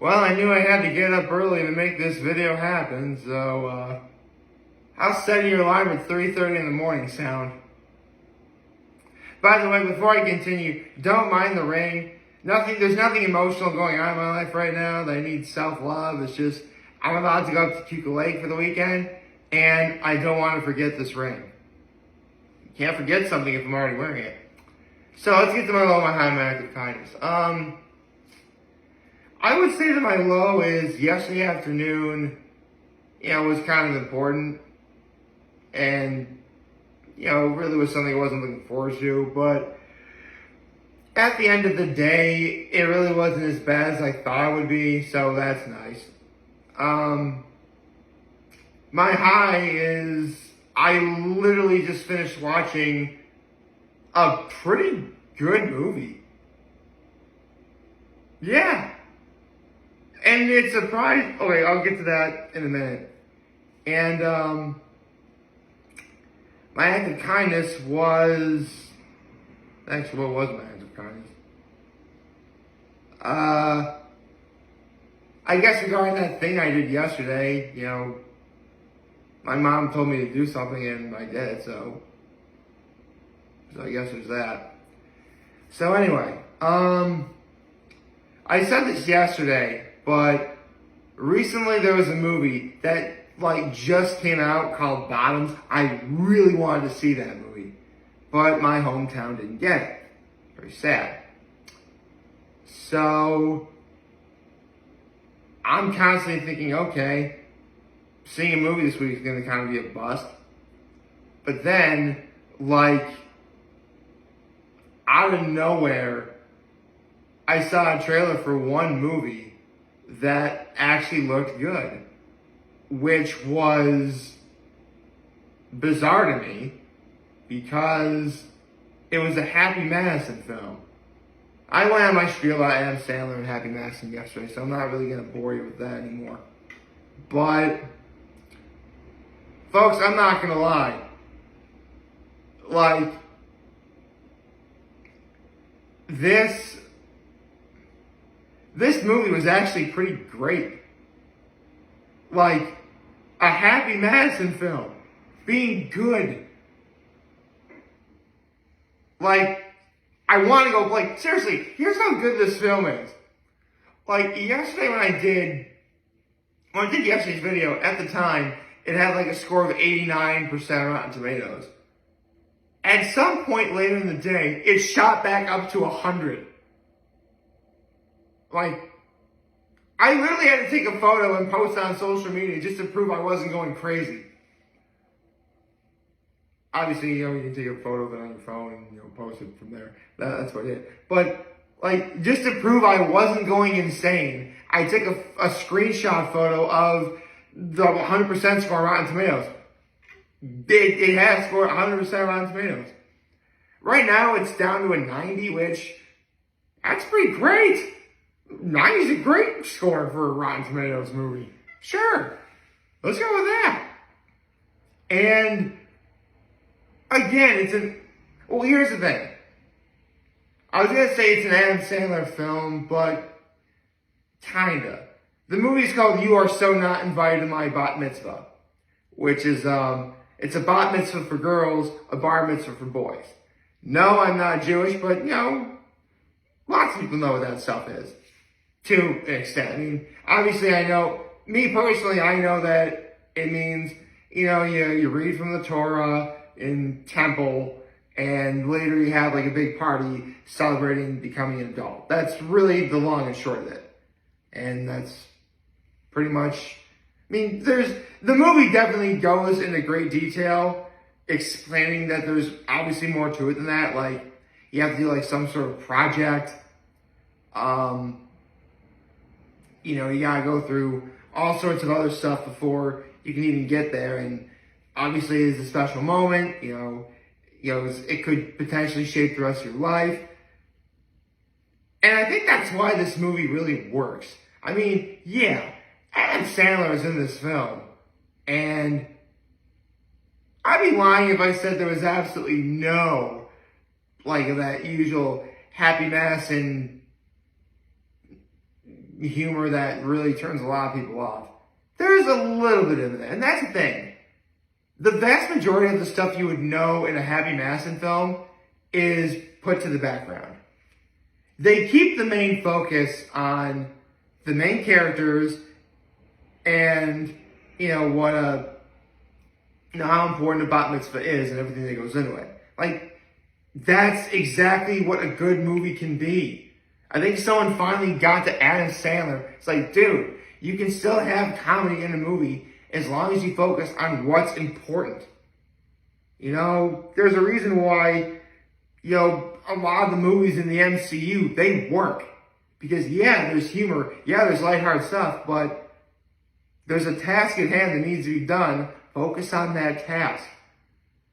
Well, I knew I had to get up early to make this video happen, so, how's setting your alarm at 3:30 in the morning sound? By the way, before I continue, don't mind the rain. There's nothing emotional going on in my life right now that I need self-love. It's just, I'm about to go up to Cuca Lake for the weekend, and I don't want to forget this rain. You can't forget something if I'm already wearing it. So let's get to my low, my high, my act of kindness. I would say that my low is yesterday afternoon, was kind of important. And, really was something I wasn't looking forward to. But at the end of the day, it really wasn't as bad as I thought it would be. So that's nice. My high is I literally just finished watching a pretty good movie. Yeah. And it surprised, okay, I'll get to that in a minute. And, my act of kindness was, actually, what was my act of kindness? I guess regarding that thing I did yesterday, my mom told me to do something and I did, so I guess there's that. So anyway, I said this yesterday, but recently there was a movie that just came out called Bottoms. I really wanted to see that movie, but my hometown didn't get it. Very sad. So I'm constantly thinking, okay, seeing a movie this week is going to kind of be a bust. But then, out of nowhere, I saw a trailer for one movie that actually looked good, which was bizarre to me because it was a Happy Madison film. I went on my spiel about Adam Sandler and Happy Madison yesterday, so I'm not really going to bore you with that anymore. But, folks, I'm not going to lie. This movie was actually pretty great. A Happy Madison film being good. I want to go, seriously, here's how good this film is. Yesterday when I did yesterday's video, at the time, it had a score of 89% Rotten Tomatoes. At some point later in the day, it shot back up to 100. I literally had to take a photo and post it on social media just to prove I wasn't going crazy. Obviously, you can take a photo of it on your phone and, post it from there. That's what I did. But, just to prove I wasn't going insane, I took a screenshot photo of the 100% score on Rotten Tomatoes. It has scored 100% Rotten Tomatoes. Right now, it's down to a 90, which, that's pretty great. 90 is a great score for a Rotten Tomatoes movie. Sure. Let's go with that. And, again, here's the thing. I was going to say it's an Adam Sandler film, but kinda. The movie's called You Are So Not Invited to My Bat Mitzvah, which is, it's a bat mitzvah for girls, a bar mitzvah for boys. No, I'm not Jewish, but, lots of people know what that stuff is. To an extent. I mean, obviously me personally, I know that it means, you read from the Torah in temple, and later you have a big party celebrating becoming an adult. That's really the long and short of it. And that's pretty much, the movie definitely goes into great detail, explaining that there's obviously more to it than that. You have to do some sort of project. You gotta go through all sorts of other stuff before you can even get there. And obviously it's a special moment, it could potentially shape the rest of your life. And I think that's why this movie really works. Adam Sandler is in this film. And I'd be lying if I said there was absolutely no, that usual Happy Madison humor that really turns a lot of people off. There's a little bit of that, and that's the thing. The vast majority of the stuff you would know in a Happy Madison film is put to the background. They keep the main focus on the main characters and, how important a bat mitzvah is and everything that goes into it. Like, that's exactly what a good movie can be. I think someone finally got to Adam Sandler. It's like, dude, you can still have comedy in a movie as long as you focus on what's important. There's a reason why, a lot of the movies in the MCU, they work. Because, yeah, there's humor. Yeah, there's lighthearted stuff. But there's a task at hand that needs to be done. Focus on that task.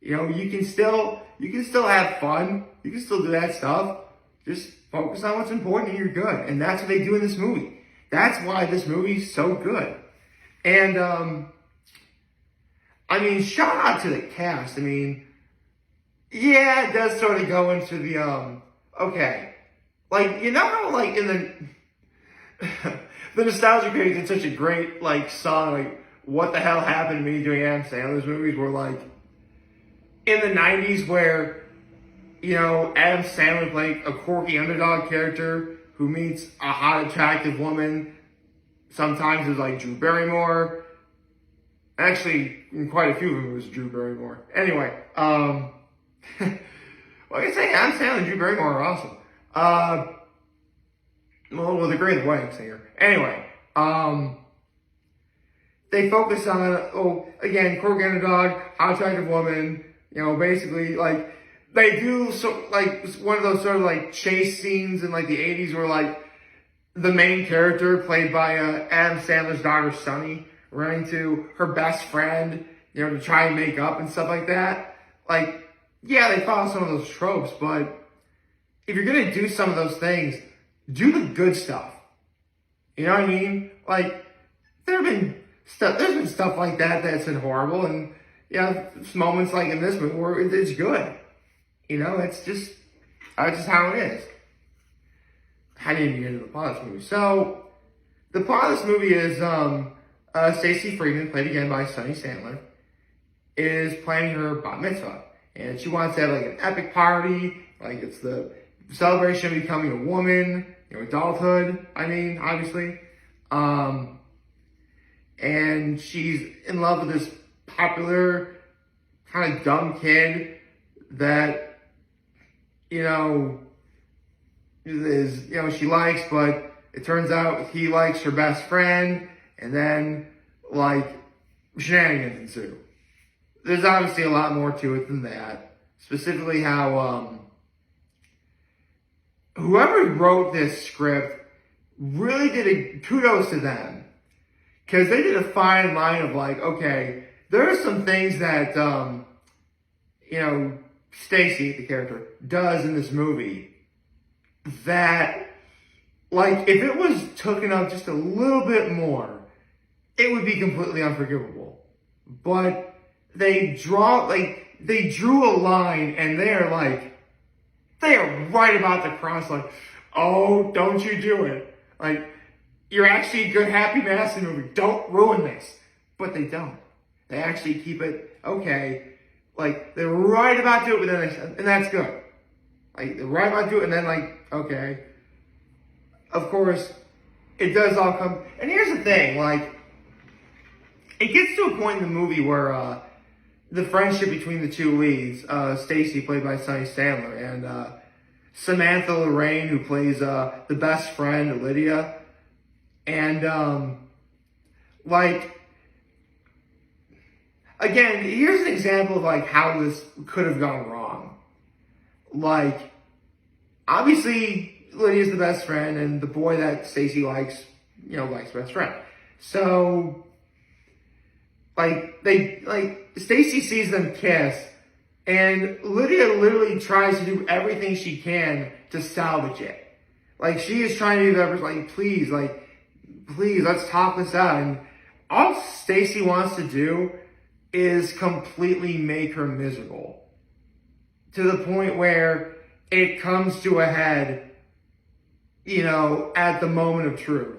You can still have fun. You can still do that stuff. Just focus on what's important and you're good. And that's what they do in this movie. That's why this movie's so good. And, shout out to the cast. Yeah, it does sort of go into the, okay. Like, how, in the Nostalgia Craze did such a great, song, What the Hell Happened to Me doing Adam Sandler's movies were, in the 90s where, Adam Sandler played a quirky underdog character who meets a hot, attractive woman. Sometimes it was, Drew Barrymore. Actually, in quite a few of them, it was Drew Barrymore. Anyway, like I say, Adam Sandler and Drew Barrymore are awesome. Well, the Great Wedding Singer. Anyway, they focus on, again, quirky underdog, hot, attractive woman. Basically, they do one of those sort of chase scenes in the 80s where the main character played by Adam Sandler's daughter Sunny running to her best friend, to try and make up and stuff like that. Yeah, they follow some of those tropes, but if you're gonna do some of those things, do the good stuff. You know what I mean? There's been stuff like that that's been horrible, and moments like in this movie where it's good. It's just that's just how it is. I didn't even get into the plot of this movie. So, the plot of this movie is Stacey Friedman, played again by Sunny Sandler, is planning her bat mitzvah. And she wants to have an epic party. It's the celebration of becoming a woman, adulthood, obviously. And she's in love with this popular, kind of dumb kid that, she likes, but it turns out he likes her best friend, and then, shenanigans ensue. There's obviously a lot more to it than that. Specifically how, whoever wrote this script really did kudos to them. Because they did a fine line of okay, there are some things that, Stacey, the character, does in this movie that, if it was taken up just a little bit more, it would be completely unforgivable. But they drew a line, and they are right about to cross, oh, don't you do it. You're actually a good Happy Madison movie. Don't ruin this. But they don't. They actually keep it, okay, they're right about to do it, but then and that's good. They're right about to do it, and then okay. Of course, it does all come, and here's the thing, it gets to a point in the movie where, the friendship between the two leads, Stacey, played by Sunny Sandler, and, Samantha Lorraine, who plays, the best friend, Lydia, and, again, here's an example of, how this could have gone wrong. Obviously, Lydia's the best friend, and the boy that Stacey likes, likes best friend. So, Stacey sees them kiss, and Lydia literally tries to do everything she can to salvage it. She is trying to do everything, please, let's talk this out. And all Stacey wants to do is completely make her miserable. To the point where it comes to a head, at the moment of truth.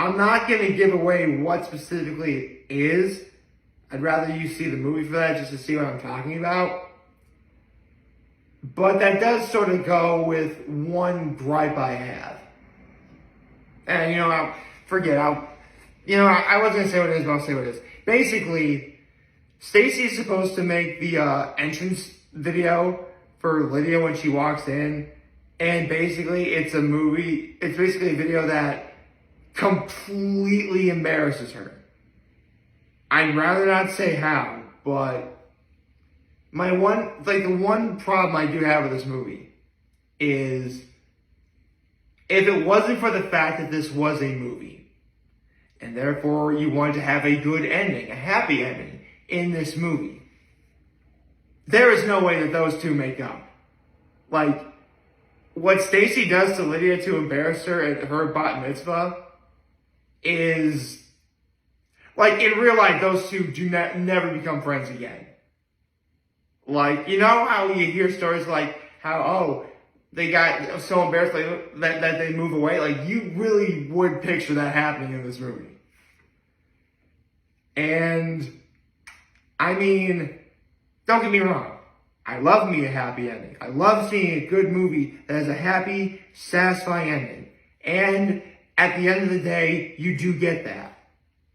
I'm not going to give away what specifically it is. I'd rather you see the movie for that, just to see what I'm talking about. But that does sort of go with one gripe I have. And, I wasn't going to say what it is, but I'll say what it is. Basically, Stacy's supposed to make the entrance video for Lydia when she walks in. And basically, it's basically a video that completely embarrasses her. I'd rather not say how, but the one problem I do have with this movie is, if it wasn't for the fact that this was a movie, and therefore you wanted to have a good ending, a happy ending in this movie, there is no way that those two make up. Like, what Stacy does to Lydia to embarrass her at her bat mitzvah is, like, in real life, those two do never become friends again. Like, you know how you hear stories like how, they got so embarrassed that they move away? Like, you really would picture that happening in this movie. And, I mean, don't get me wrong. I love me a happy ending. I love seeing a good movie that has a happy, satisfying ending. And at the end of the day, you do get that.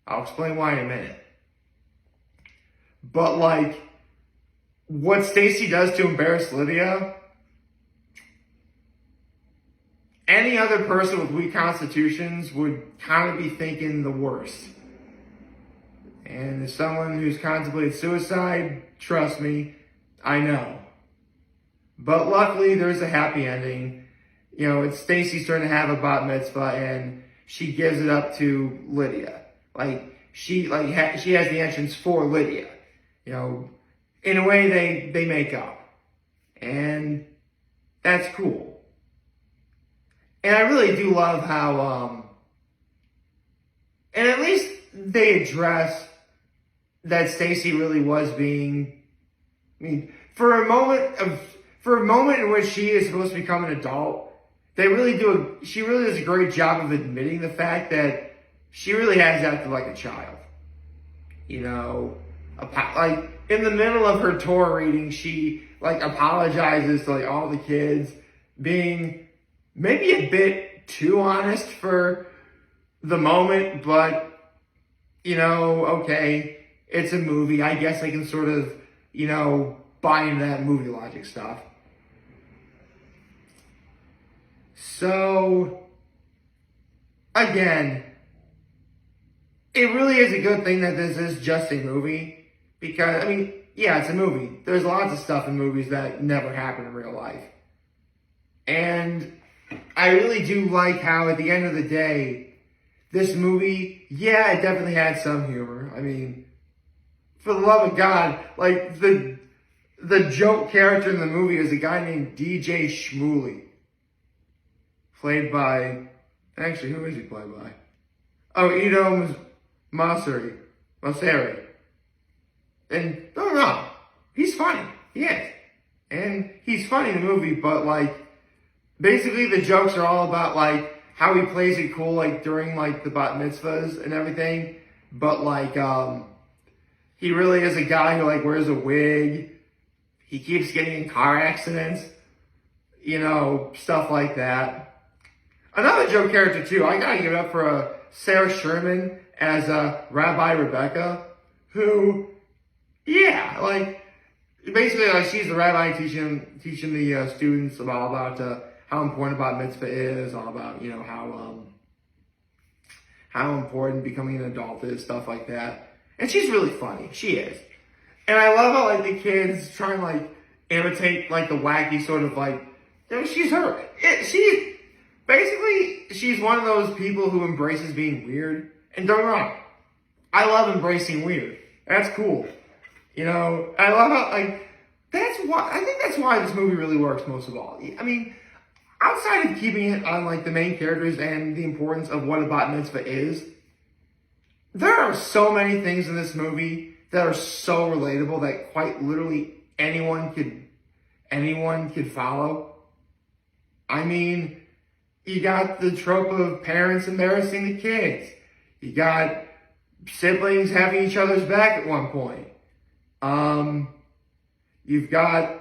I'll explain why in a minute. But, like, what Stacy does to embarrass Lydia, any other person with weak constitutions would kind of be thinking the worst. And as someone who's contemplated suicide, trust me, I know. But luckily, there's a happy ending. It's Stacy's turn to have a bat mitzvah, and she gives it up to Lydia. She has the entrance for Lydia. In a way, they make up. And that's cool. And I really do love how, and at least they address that Stacy really was being, for a moment in which she is supposed to become an adult, she really does a great job of admitting the fact that she really has acted like a child. Like, in the middle of her Torah reading, she, apologizes to, all the kids, being maybe a bit too honest for the moment, but, okay, it's a movie. I guess I can sort of, buy into that movie logic stuff. So, again, it really is a good thing that this is just a movie. Because, yeah, it's a movie. There's lots of stuff in movies that never happen in real life. And I really do like how, at the end of the day, this movie, yeah, it definitely had some humor. For the love of God, the joke character in the movie is a guy named DJ Shmuley. Played by, actually, who is he played by? Oh, Edom Mosseri. And don't get me wrong, he's funny. He is. And he's funny in the movie, but basically the jokes are all about how he plays it cool during the bat mitzvahs and everything. But he really is a guy who wears a wig. He keeps getting in car accidents. Stuff like that. Another joke character too, I gotta give it up for Sarah Sherman as Rabbi Rebecca, who, yeah, basically, she's the rabbi teaching the students about how important bat mitzvah is, all about, how important becoming an adult is, stuff like that. And she's really funny. She is. And I love how, the kids try and, imitate, the wacky sort of, she's her. She's one of those people who embraces being weird. And don't get me wrong, I love embracing weird. That's cool. I love how, I think that's why this movie really works most of all. Outside of keeping it on, the main characters and the importance of what a bat mitzvah is, there are so many things in this movie that are so relatable that quite literally anyone could follow. You got the trope of parents embarrassing the kids. You got siblings having each other's back at one point. You've got,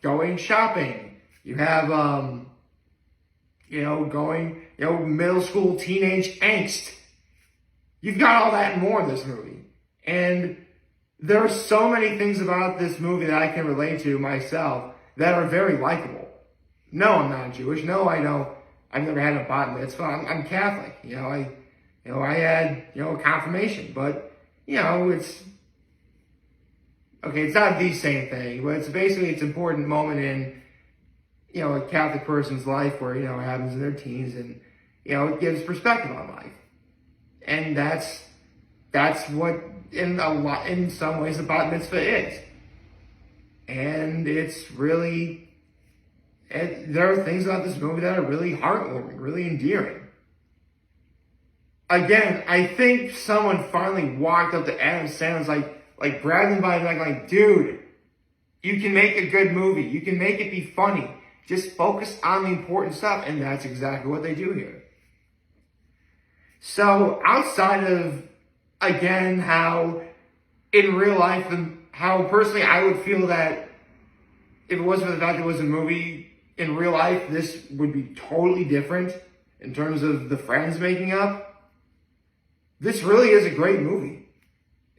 going shopping. You have, going, middle school teenage angst. You've got all that and more in this movie. And there are so many things about this movie that I can relate to myself that are very likable. No, I'm not Jewish. No, I've never had a bat mitzvah. I'm Catholic. I had, a confirmation, but, it's not the same thing, but it's basically, it's an important moment in, a Catholic person's life where, it happens in their teens and, it gives perspective on life. And that's what, in some ways, the bat mitzvah is. And it's really, there are things about this movie that are really heartwarming, really endearing. Again, I think someone finally walked up to Adam Sandler, like grabbed him by the neck, like, dude, you can make a good movie. You can make it be funny. Just focus on the important stuff. And that's exactly what they do here. So outside of, again, how in real life, how personally I would feel that if it wasn't for the fact that it was a movie, in real life, this would be totally different in terms of the friends making up. This really is a great movie.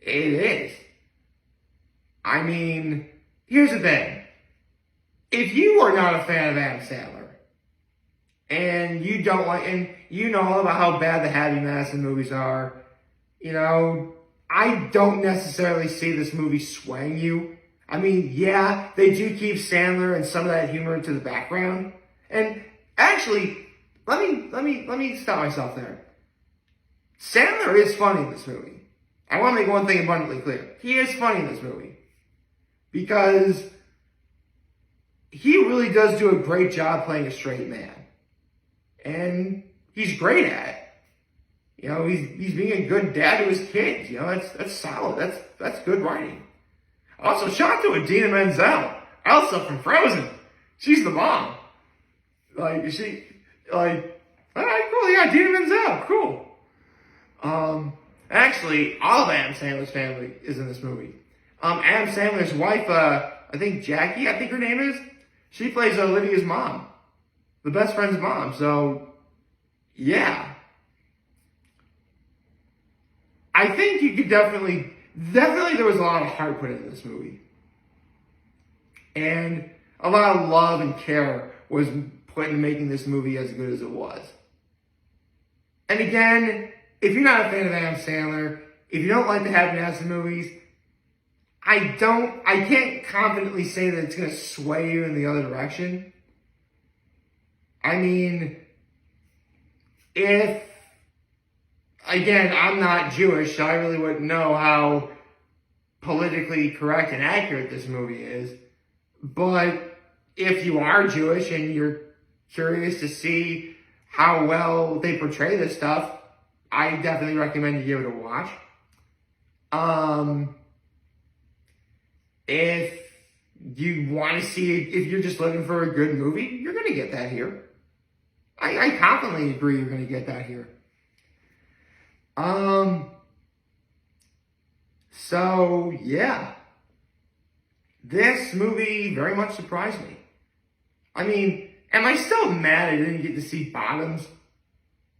It is. I mean, here's the thing. If you are not a fan of Adam Sandler, and you don't like, and you know all about how bad the Happy Madison movies are, I don't necessarily see this movie swaying you. I mean, yeah, they do keep Sandler and some of that humor to the background. And actually, let me stop myself there. Sandler is funny in this movie. I want to make one thing abundantly clear. He is funny in this movie. Because he really does do a great job playing a straight man. And he's great at it. He's being a good dad to his kids. That's solid. That's good writing. Also, shout out to Idina Menzel. Elsa from Frozen. She's the mom. All right, cool, yeah, Idina Menzel, cool. Actually, all of Adam Sandler's family is in this movie. Adam Sandler's wife, I think Jackie, her name is, she plays Olivia's mom. The best friend's mom, so, yeah. I think you could definitely there was a lot of heart put into this movie. And a lot of love and care was put into making this movie as good as it was. And again, if you're not a fan of Adam Sandler, if you don't like the Happy Madison movies, I can't confidently say that it's going to sway you in the other direction. I mean, again, I'm not Jewish, so I really wouldn't know how politically correct and accurate this movie is. But if you are Jewish and you're curious to see how well they portray this stuff, I definitely recommend you give it a watch. If you want to see, if you're just looking for a good movie, you're going to get that here. I confidently agree you're going to get that here. So, yeah. This movie very much surprised me. I mean, am I still mad I didn't get to see Bottoms?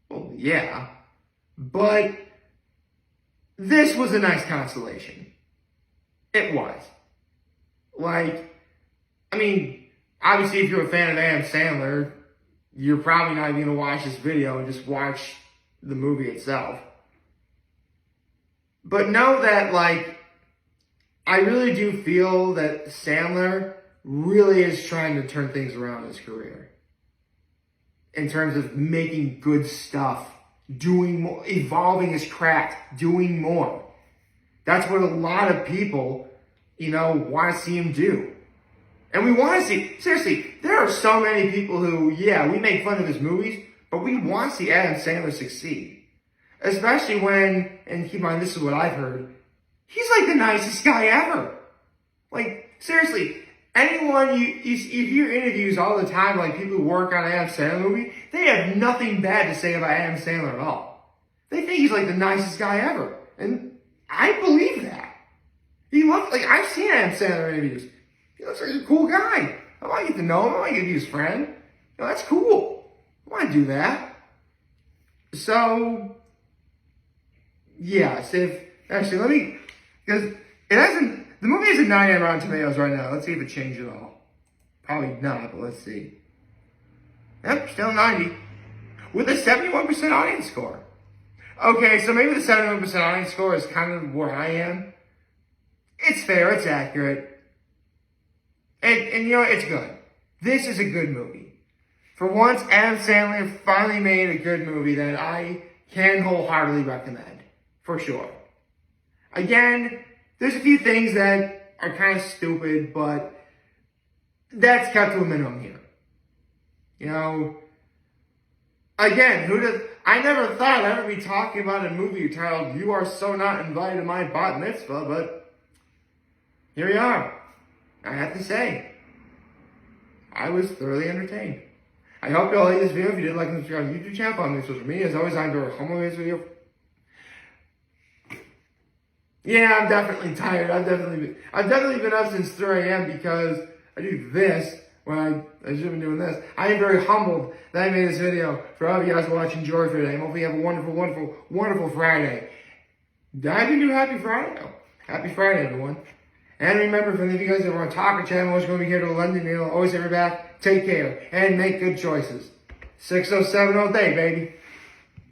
Well, yeah. But this was a nice consolation. It was. Obviously if you're a fan of Adam Sandler, you're probably not even going to watch this video and just watch the movie itself. But know that, I really do feel that Sandler really is trying to turn things around in his career. In terms of making good stuff, doing more, evolving his craft, doing more. That's what a lot of people, want to see him do. And we want to see, seriously, there are so many people who, we make fun of his movies, but we want to see Adam Sandler succeed. Especially when, and keep in mind, this is what I've heard, he's the nicest guy ever. Seriously, anyone, you hear interviews all the time, people who work on Adam Sandler movie, they have nothing bad to say about Adam Sandler at all. They think he's like the nicest guy ever. And I believe that. He looks like, I've seen Adam Sandler interviews. He looks like a cool guy. I want to get to know him. I want to get to be his friend. That's cool. I want to do that. So, yes, actually, let me, because the movie has a 9 on Rotten Tomatoes right now. Let's see if it changed at all. Probably not, but let's see. Yep, still 90. With a 71% audience score. Okay, so maybe the 71% audience score is kind of where I am. It's fair, it's accurate. And you know, it's good. This is a good movie. For once, Adam Sandler finally made a good movie that I can wholeheartedly recommend. For sure. Again, there's a few things that are kind of stupid, but that's kept to a minimum here. You know, again, I never thought I'd ever be talking about a movie titled You Are So Not Invited to My Bat Mitzvah, but here we are. I have to say, I was thoroughly entertained. I hope you all like this video. If you did, like and subscribe to the YouTube channel, follow me on social media. As always, I'm doing a MoReas video. Yeah, I'm definitely tired. I've definitely been up since 3 a.m. because I do this when I should have been doing this. I am very humbled that I made this video for all of you guys watching. Enjoy for today. I hope you have a wonderful, wonderful, wonderful Friday. I didn't do Happy Friday though. Happy Friday, everyone. And remember, if any of you guys ever want to talk or chat, I'm always going to be here to lend a meal. Always have your back. Take care and make good choices. 607 all day, baby.